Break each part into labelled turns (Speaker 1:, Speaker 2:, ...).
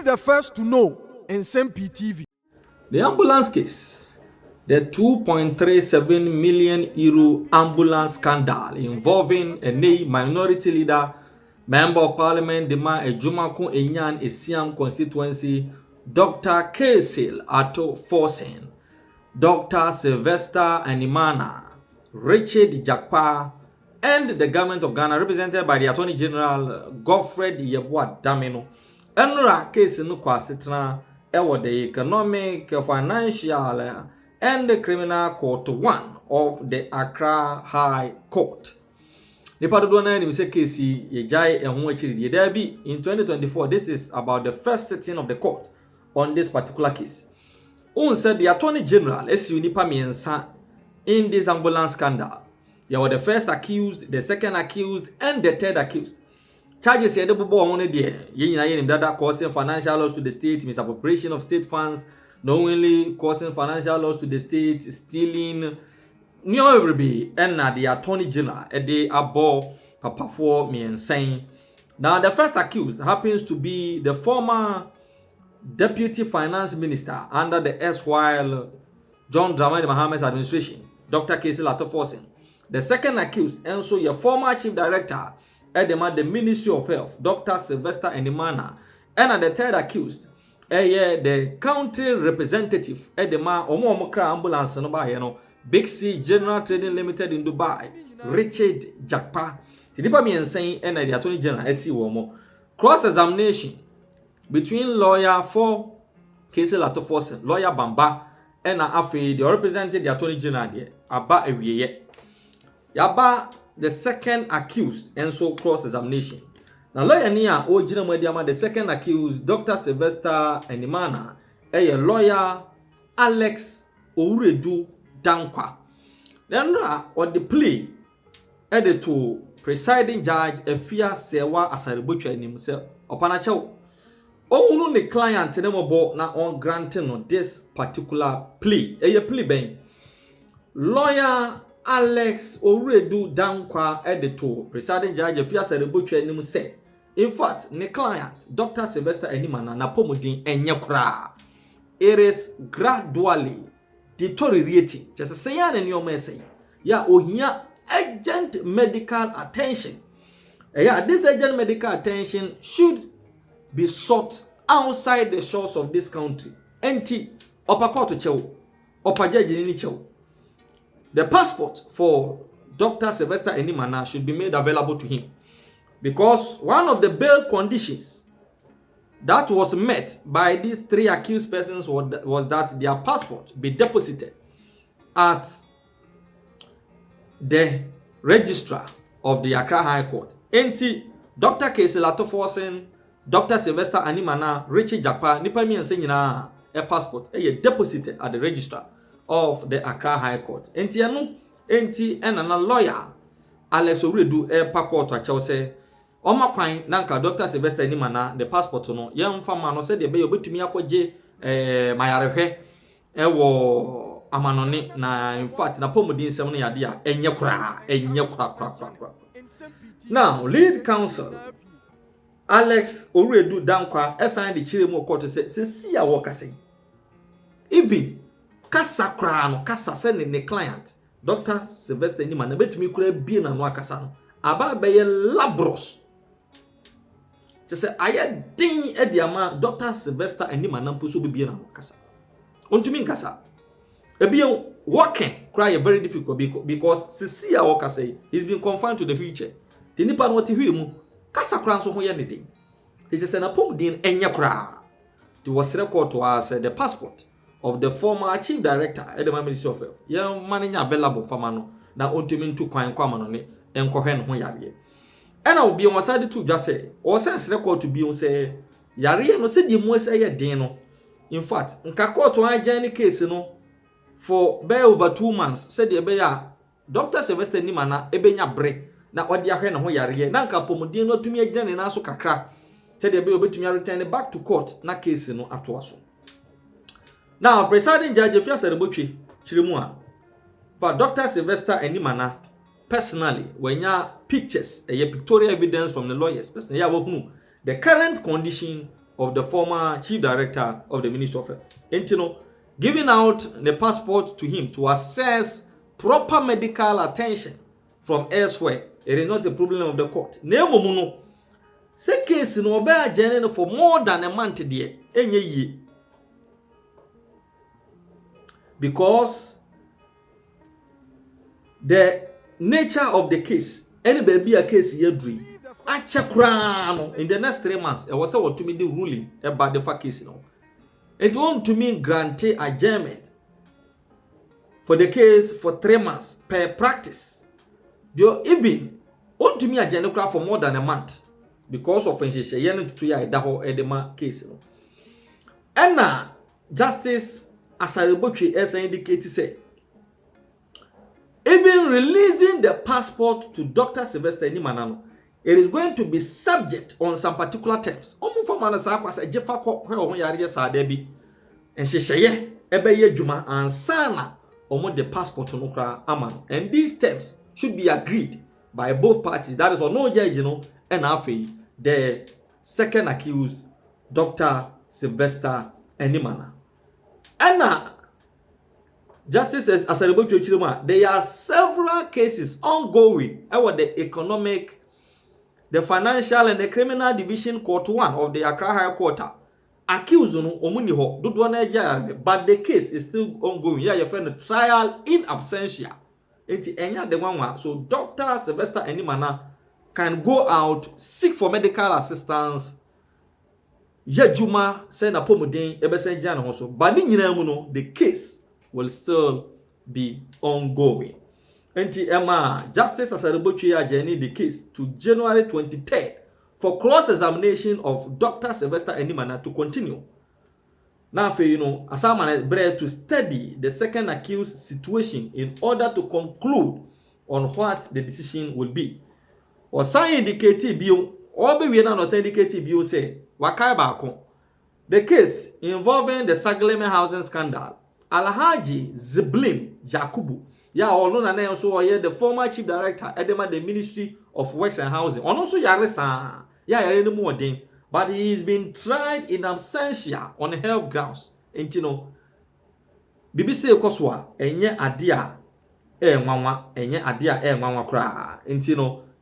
Speaker 1: the first to know. Nsem-Pii TV.
Speaker 2: The ambulance case, the 2.37 million euro ambulance scandal involving a minority leader, member of parliament, Dema Ejumako Enyan Esiam constituency, Dr. Kesil Ato Forsen, Dr. Sylvester Animana, Richard Jakpa, and the government of Ghana, represented by the Attorney General Godfred Yeboah Damino. Enra case no kwasitna ewo the economic, financial, and the criminal court 1 of the Accra High Court. The part of the say case yejai ehun achiri there be in 2024. This is about the first sitting of the court on this particular case. On said the Attorney General SU nipa miensa in this ambulance scandal. You were the first accused, the second accused, and the third accused. Charges here, the bobo on there. Yin that causing financial loss to the state, misappropriation of state funds, knowingly causing financial loss to the state, stealing, and the Attorney General, a day above Papa for me and saying. Now, the first accused happens to be the former Deputy Finance Minister under the erstwhile John Dramani Mahamad's administration, Dr. Kesil Ato-Forsen. The second accused, and so your former Chief Director at the Ministry of Health, Dr. Sylvester Animana, and the third accused, the country representative at the Omokra ambulance no Big C General Trading Limited in Dubai, Richard Jakpa. Tidipa mi saying and the Attorney General SC Womo. Cross-examination between lawyer for Kesil Ato-Forsen, lawyer Bamba, and Afi, they represented the Attorney General there, Aba Ewiye. Yaba the second accused and so cross-examination. Now lawyer niya o jina mwediama the second accused Dr. Sylvester Animana a lawyer Alex Ouredu Dankwa. Then on the plea added to presiding judge Efia Sewa Asaribucha in himself Opanacho. Oh the client nemobo na on granting on this particular plea. A plea bang. Lawyer Alex Ouredu Dankwa editor, presiding judge Efia Serebuche Nimu said, in fact, the client, Dr. Sylvester Animana, Napomudin Enyakra, it is gradually deteriorating. Just saying in your message, ya ohia urgent medical attention. This urgent medical attention should be sought outside the shores of this country. Enti, opakoto chew, opajaji ni chew. The passport for Dr. Sylvester Animana should be made available to him because one of the bail conditions that was met by these three accused persons was that their passport be deposited at the registrar of the Accra High Court. Enti Dr. Kesil Ato-Forsen, Dr. Sylvester Animana, Richard Jakpa, nipa mi ense nyina a passport deposited at the registrar of the Accra High Court. Enti and a lawyer Alex Ouredu court a chelse Oma kwan nanka Dr. Sylvester Animana the passport no yem fama no said the be obetumi akwaje mayarehwe wo amanone na in fact na pomodin sem no yade a enye kura. Now lead counsel Alex Ouredu Dankwa signed the chiremu court say see a work say even kasa kra no kasa send the client Dr. Sylvester Animana betumi kura bi na no akasa no aba be labros just say aye din e dia ma Dr. Sylvester Animana mpuso bi na no akasa ontumi nkasa ebien walking cry very difficult because sisi a work say he's been confined to the wheelchair the nipa no te hwi mu kasa kra so ho ye ne din he just say na pom din enye kra the was record to us the passport of the former chief director at the Ministry of Health. Young money available for mano na ontumi ntu kwan kwa mano ne enkohwe no ho yare. And I will be on side to just say or sense record to be on say yare no say the mu say ye din no. In fact, nka court wan journey case no for be over 2 months said the be ya Dr. Sylvester Animana ebenya bre na odi ahwe na ho yare na nka pomodin no tumi agina ne na so kakra said the be obetumi return back to court na case no atoaso. Now, presiding judge Efia Serebuche Chirimua for Dr. Sylvester Animana personally, when you pictures, a pictorial evidence from the lawyers, personally, the current condition of the former chief director of the Ministry of Health. And giving out the passport to him to assess proper medical attention from elsewhere, it is not a problem of the court. Nemomuno, say case in Obey General for more than a month there, any year. Because the nature of the case, any baby a case here dream. In the next 3 months, I was able to make the ruling about the fact case now. It won't to mean grant adjournment for the case for 3 months per practice. You even want to me a general for more than a month because of yen to ya daho edema case. And now, Justice Asaribotwe as indicated say, even releasing the passport to Dr. Sylvester Enimanano, it is going to be subject on some particular terms. Omu for manasa kwasa jefa ko ho yare sa da bi. Enhyehyeye ebeye dwuma ansana omo the passport no kra aman. And these terms should be agreed by both parties. That is no judge and afei the second accused Dr. Sylvester Enimana. And Justice Asaribotwe Chirima, there are several cases ongoing about the economic, the financial and the criminal division court 1 of the Accra High Court. Accused omuniho dudwana, but the case is still ongoing. Yeah, your friend trial in absentia. So Dr. Sylvester Enimana can go out, seek for medical assistance. Yejuma send a pomodin ebesenjana also. But the case will still be ongoing. Emma Justice Asaribotwe adjourned the case to January 23rd for cross-examination of Dr. Sylvester Enimana to continue. Now, Asaman is bred to study the second accused situation in order to conclude on what the decision will be. Or sign indicated bio, or be we not indicated bio say, Wakai Bako. The case involving the Sagleme housing scandal. Alhaji Ziblim Jakubu. Ya all na also the former chief director edema the Ministry of Works and Housing. Also yaresa. Ya yare more thing. But he is being tried in absentia on health grounds. BBC Koswa enye adia nwanwa enye adia nwanwa kra.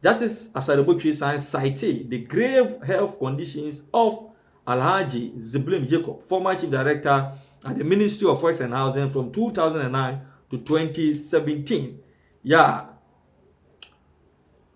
Speaker 2: Justice Asaribotwe cited the grave health conditions of Alhaji Ziblim Jacob, former chief director at the Ministry of Works and Housing from 2009 to 2017. Yeah.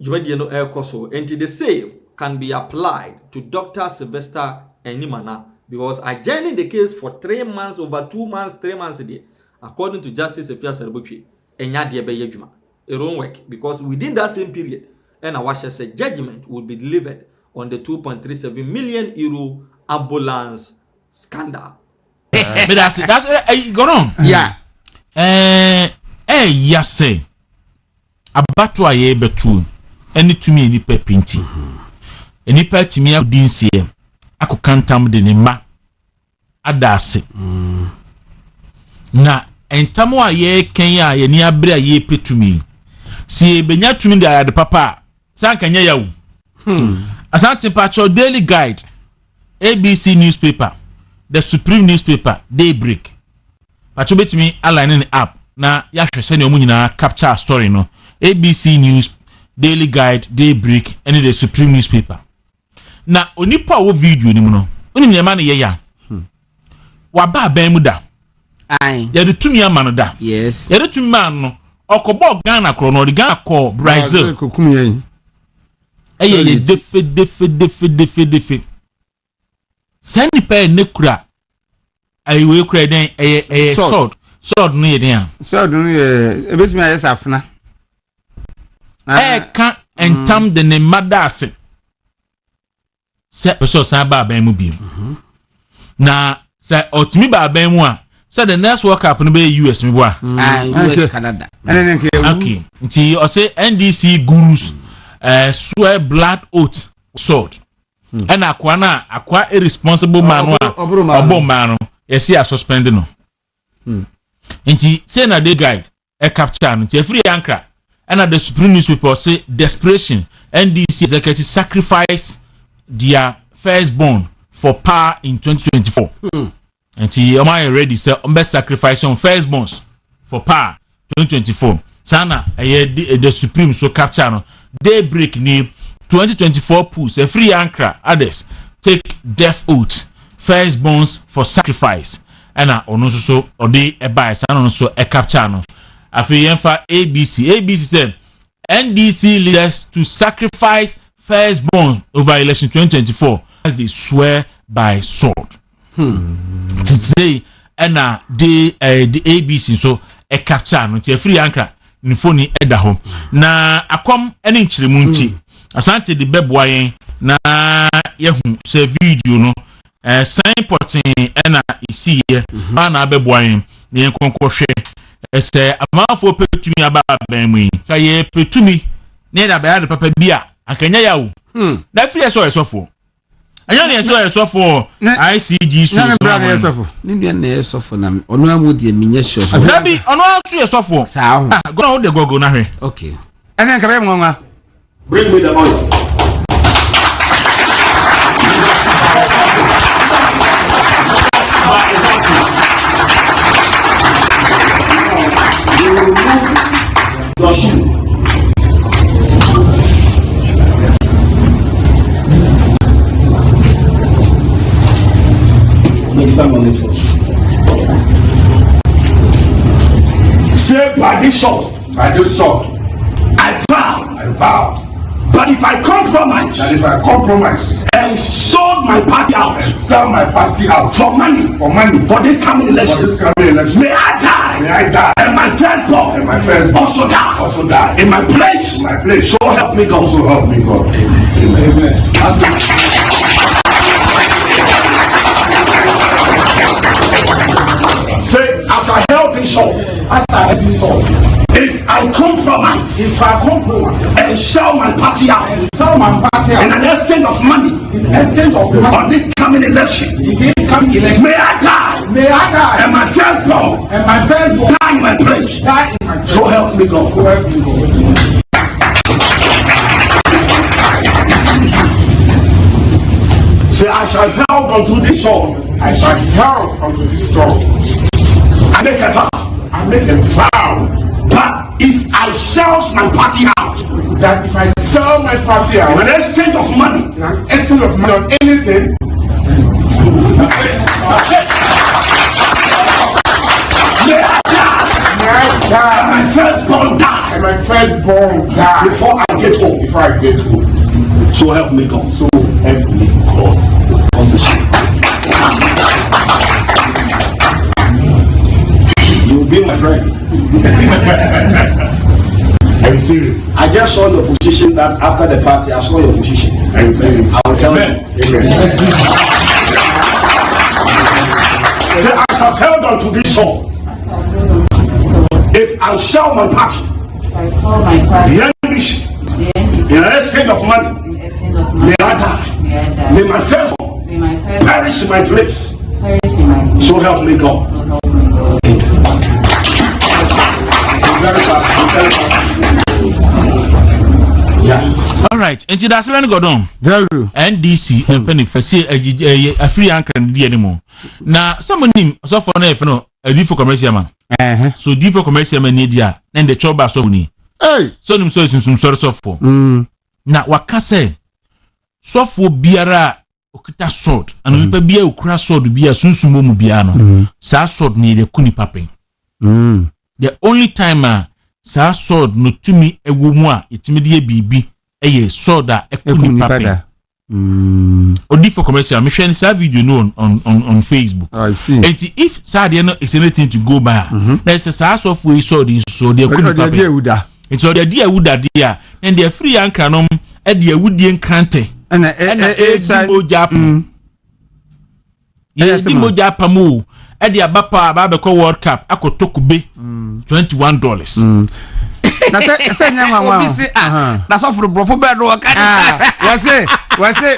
Speaker 2: And the same can be applied to Dr. Sylvester Enimana because adjourning the case for 3 months, over 2 months, 3 months a day, according to Justice Asaribotwe, it won't work because within that same period, and our judgment will be delivered on the 2.37 million euro ambulance scandal.
Speaker 3: But that's it. Go on.
Speaker 4: Yeah.
Speaker 3: Yes, say. Abato aye betu. Any to me, any pepinti. Any pet to me, I didn't see him. I could can't tell me the ma. Adase. Na, and tamo aye Kenya, ye near brea ye pet to me. See, Benya to me the papa. Sankanya yaw. Asante Pacho Daily Guide, ABC newspaper, the Supreme newspaper, Daybreak. Pacho bet me aligning the app. Na yahwe send your na capture story no. ABC News, Daily Guide, Daybreak, and the Supreme newspaper. Na onipa wo video ni mu no. Oni nyema ne ye ya. Wa ba ban mu da.
Speaker 4: Ai.
Speaker 3: Ya de tumi ama no da.
Speaker 4: Yes.
Speaker 3: Ya de tumi man no. Okobo Ghana kro no de Ghana ko Brazil. Eye defe. Send pe ne kura. Ayi we kura den sword. Sword no ye den.
Speaker 4: Sword no ye ebetimi ayesa afna.
Speaker 3: Ka entam de ne madase. Se person san ba ban mu bi. Na se otimi ba ban mu a so the next World Cup no be US me boa.
Speaker 4: US Canada.
Speaker 3: Okay. Nti o say NDC gurus swear blood oath sword. And akwa irresponsible man obo man yes he suspend no. Nti say na the guide capture no. Nti free ankra and the Supreme newspaper say desperation NDC executive sacrifice their firstborn for power in 2024. And he am I ready say best sacrifice on firstborns for power 2024. Sana the supreme so capture no daybreak ni 2024 pools a free anchor others take death oath firstborns for sacrifice and ono so odi e buy sana so e capture no afi yemfa ABC said NDC leaders to sacrifice firstborn over election 2024 as they swear by sword. Today and the ABC so a capture no tie free anchor ni phone eda ho na akom ene nchiremu nti asante de beboa yen na yehu se video no sign porting ena isi ye na beboa yen na yen konkohwe ese amafo petumi aba ban mu ka ye petumi ne da ba ya papa bia akanya yawo na free so anya ne so for ICG so
Speaker 4: na bra ne so for ni bia ne so for na onu amodi minye so
Speaker 3: na bi onu aso so for
Speaker 4: sa ho
Speaker 3: go na wo de gogo na hwe
Speaker 4: okay ene nka be nwa
Speaker 5: bring me the oil. Your shoe. Say by this sword, I vow. But if I compromise, and sold my party out, for money, for this coming election, may I die, and my firstborn, also die, in my place, so help me God. Amen. Say, as I held this sword, if I compromise, and sell my party out, in an exchange of money, on this coming election, may I die, and my firstborn, die in my place, so help me God. Say, I shall hold unto this sword, I make a vow, but if I sell my party out, in an exchange of money, on anything, may I die, and my firstborn die, before I get home. So help me God. On the ship. You'll be my friend.
Speaker 6: I receive it.
Speaker 5: I just saw your position that after the party, I saw your position.
Speaker 6: I receive it.
Speaker 5: I will tell you.
Speaker 6: Amen.
Speaker 5: Say, I have held on to this sword. If I sell my party, the ambition, in an exchange of money, may I die. May my firstborn perish in my place. So help me God.
Speaker 3: Yeah. All right. Enti that's let go down. NDC penny for say a free anchor and the anymore. Now someone so for no a different commercial man. So different commercial man need ya and the choba so ni.
Speaker 4: Hey,
Speaker 3: so nim so some sort of for. Na waka say so for biara okita sword and we bia okura sword bia sunsumo mu bia no. Sa sword ni de kuni papen. The only time sa sword no tumi ewo mu a etimi de bibi eye sword a ekuni papen. Odi for commercial me share this video no on Facebook.
Speaker 4: I see.
Speaker 3: And if Sadia no is anything to go by, there's a source of way so this so they couldn't paper. It's all the idea would that dear and the free ankanom at the Woodian Crante
Speaker 4: And a
Speaker 3: Dimo Japan. Yes, Dimo Japamu at the Abapa Babaco World Cup. I could talk be $21.
Speaker 4: That's all for the brofo bed.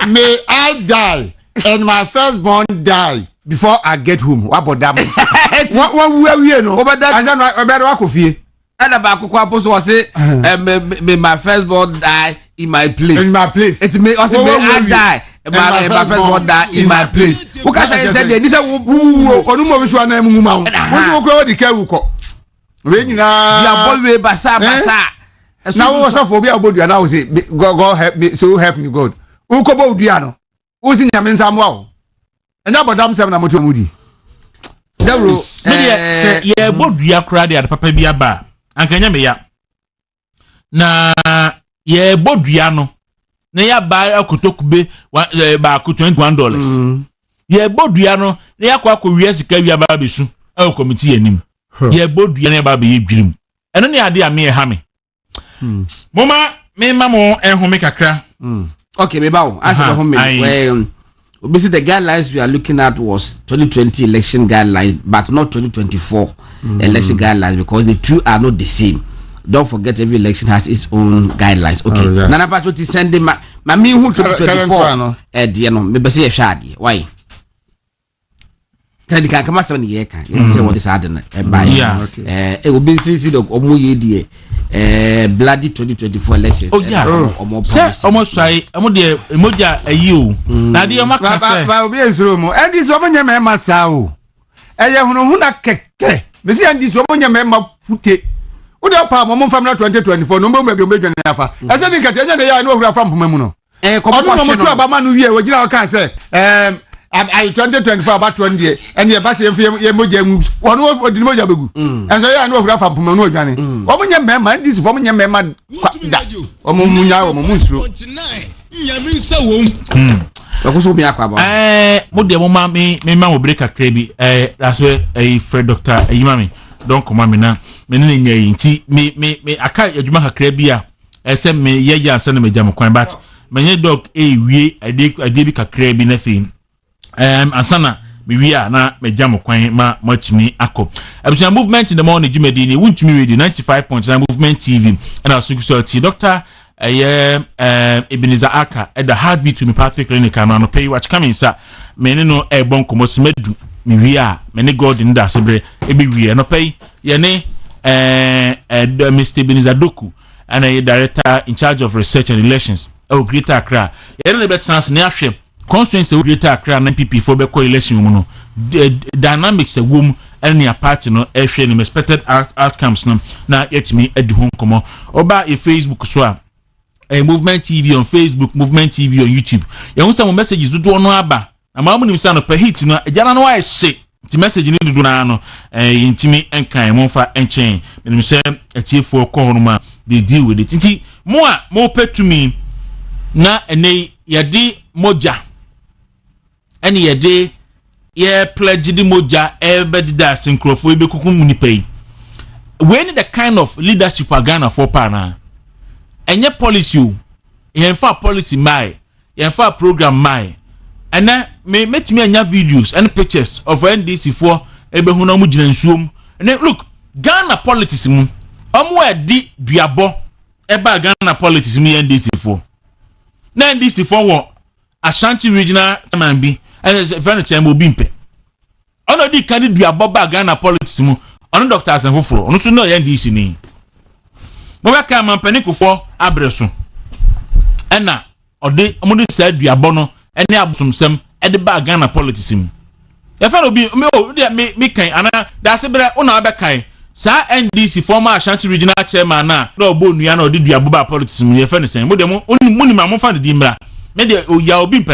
Speaker 4: May I die and my firstborn die before I get home. What about that? What we know about that? I don't know about what could feel. And about Kukwapos was it, may my firstborn die in my place.
Speaker 5: In my place.
Speaker 4: It may also may I die my firstborn die in my place. Who can say this? Who onumo bi so na emu ma wo. Wo kro di ka wu ko. We nyina
Speaker 7: ya boy we basa.
Speaker 4: Now we so for be abodua now say God help me, so help me God. Who ko bo dua no. Who si nyame nsam wa wo. Enya bodam sem na moto mudi. Dawro
Speaker 3: say ye bodua kra de papa bi aba. Anka nya me ya. Na ye bodua no. Na ya ba akotokube ba ko $21. Ye bodua no na ya kwa wi sika wi aba besu. E committee anim. Ye bodua na ba be yedwirim. Eno ne ade a me ha me. Mama me mamo enhome kakra.
Speaker 7: Okay, me bawo. As the home basically the guidelines we are looking at was 2020 election guidelines, but not 2024 election guidelines, because the two are not the same. Don't forget, every election has its own guidelines. Okay. Nana Patrick send my me who 2024 dear no me be say shadi. Why? Can you come 7 years can you say what is happening by it will be see the omu ye bloody 2024 elections.
Speaker 3: Oh yeah. Say almost try amo de emoja ayi o. Na de o maka say
Speaker 4: ba obi ensuro mo and this omo nyama ma sa o. Eye hunu na keke. Me see and this omo nyama ma fute. Wo de pa mo family 2024 no mo be dwan afa. Ase ni kete nya de ya no ohura fam poma mu no. Komo mo tu abama no wie we gina o kan say I 2024 about 20 and ye basi ye moja mu wono odi moja begu enso ye anu ofura fam poma no odwane omo nya mema this for nya mema da omo munya omo munsuro
Speaker 1: nyame nsa wom
Speaker 7: akoso bi akwa ba
Speaker 3: mo de mo ma me ma wo break akra bi that's where Fred Doctor Ayimami don koma me na me ne nya yi nti me aka adwuma kakra bi a ese me ye ya ansa na me jam kwan but me nye doc wie ade bi kakra bi na fin asana miwia na mejam kwan ma matimi akọ abusua movement in the morning jumedi ni wuntumi radio 95.9 movement TV and also so Dr. Ebenezer Aka at the heartbeat to me perfect clinic and pay watch coming sir me no e bon komo semedu miwia me ne god in da sebre ebi wie no pay ye ne Mr. Ebenezer Doku and a director in charge of research and relations Greater Accra ye ne be trans ne ahwe constituency Greater Accra and NPP for be coalition mu no dynamics wom any party no ehwe ni expected outcomes no na yetimi adi ho nkomo oba e Facebook so a Movement TV on Facebook, Movement TV on YouTube. You want some messages do no aba. Amamu ni msano per hit no ejana no wa ehye. Ti message ni do na no intimi enkan monfa enchen. Me say etiefo ko honuma they deal with it. Nti mo a mo petumi na ene yede moja. Ene yede ye pledge di moja ebedida synchropho ebekuku munipai. When the kind of leadership agana for pana enye policy o yenfa policy mai yenfa program mai ena me metimi anya videos and pictures of NDC for ebehu na mu gina nsuom and look Ghana politics mu omo edi duabo eba Ghana politics mu NDC for na NDC for wo Ashanti regional chairman bi and very chairman obi mpe ono di kan duabo ba Ghana politics mu ono Dr. Asenfoforo ono so no NDC ni Mobeka mampaniko abreso ena ode omudi sa duabo no ene abusumsem ede ba Ghana politics mu e fa no bi me kan ana da se bere una be kan sa NDC former Ashanti regional chairman na obo nua na ode duabo ba politics mu ye fa ne sen mo de mo ni ma mo fa de di mra me de o ya obi mpe